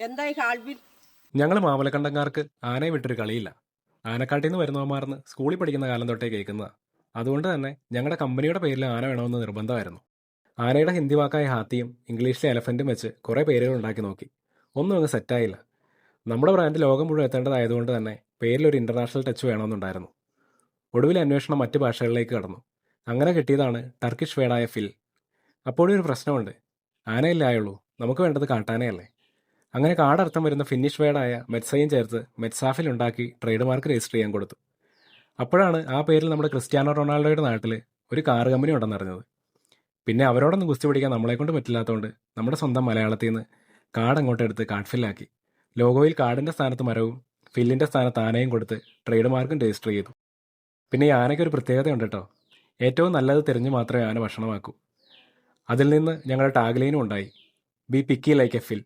എന്തായി ഹാൾബിൽ? ഞങ്ങൾ മാമലക്കണ്ടങ്കാർക്ക് ആനയെ വിട്ടൊരു കളിയില്ല. ആനക്കാട്ടിൽ നിന്ന് വരുന്നവന്മാർന്ന് സ്കൂളിൽ പഠിക്കുന്ന കാലം തൊട്ടേ കേൾക്കുന്നതാ. അതുകൊണ്ട് തന്നെ ഞങ്ങളുടെ കമ്പനിയുടെ പേരിൽ ആന വേണമെന്ന് നിർബന്ധമായിരുന്നു. ആനയുടെ ഹിന്ദി വാക്കായ ഹാത്തിയും ഇംഗ്ലീഷിലെ എലഫൻറ്റും വെച്ച് കുറേ പേരുകൾ ഉണ്ടാക്കി നോക്കി. ഒന്നും അങ്ങ് സെറ്റായില്ല. നമ്മുടെ ബ്രാൻഡ് ലോകം മുഴുവൻ എത്തേണ്ടതായതുകൊണ്ട് തന്നെ പേരിലൊരു ഇൻ്റർനാഷണൽ ടച്ച് വേണമെന്നുണ്ടായിരുന്നു. ഒടുവിൽ അന്വേഷണം മറ്റ് ഭാഷകളിലേക്ക് കടന്നു. അങ്ങനെ കിട്ടിയതാണ് ടർക്കിഷ് വേർഡായ ഫിൽ. അപ്പോഴും ഒരു പ്രശ്നമുണ്ട്. ആനയല്ലേ ആയുള്ളൂ, നമുക്ക് വേണ്ടത് കാട്ടാനയല്ലേ. അങ്ങനെ കാടർത്ഥം വരുന്ന ഫിന്നിഷ് വേർഡായ മെറ്റ്സയും ചേർത്ത് മെറ്റ്സാഫിൽ ഉണ്ടാക്കി ട്രേഡ് മാർക്ക് രജിസ്റ്റർ ചെയ്യാൻ കൊടുത്തു. അപ്പോഴാണ് ആ പേരിൽ നമ്മുടെ ക്രിസ്ത്യാനോ റൊണാൾഡോയുടെ നാട്ടിൽ ഒരു കാർ കമ്പനി ഉണ്ടെന്നറിഞ്ഞത്. പിന്നെ അവരോടൊന്നും ഗുസ്തി പിടിക്കാൻ നമ്മളെക്കൊണ്ട് പറ്റില്ലാത്തതുകൊണ്ട് നമ്മുടെ സ്വന്തം മലയാളത്തിൽ നിന്ന് കാർഡ് അങ്ങോട്ട് എടുത്ത് കാർഡ് ഫില്ലാക്കി. ലോഗോയിൽ കാർഡിൻ്റെ സ്ഥാനത്ത് മരവും ഫില്ലിൻ്റെ സ്ഥാനത്ത് ആനയും കൊടുത്ത് ട്രേഡ് മാർക്കും രജിസ്റ്റർ ചെയ്തു. പിന്നെ ഈ ആനയ്ക്ക് ഒരു പ്രത്യേകതയുണ്ട് കേട്ടോ. ഏറ്റവും നല്ലത് തിരഞ്ഞു മാത്രമേ ആന ഭക്ഷണമാക്കൂ. അതിൽ നിന്ന് ഞങ്ങളുടെ ടാഗ് ലൈനും ഉണ്ടായി, be picky like a fill.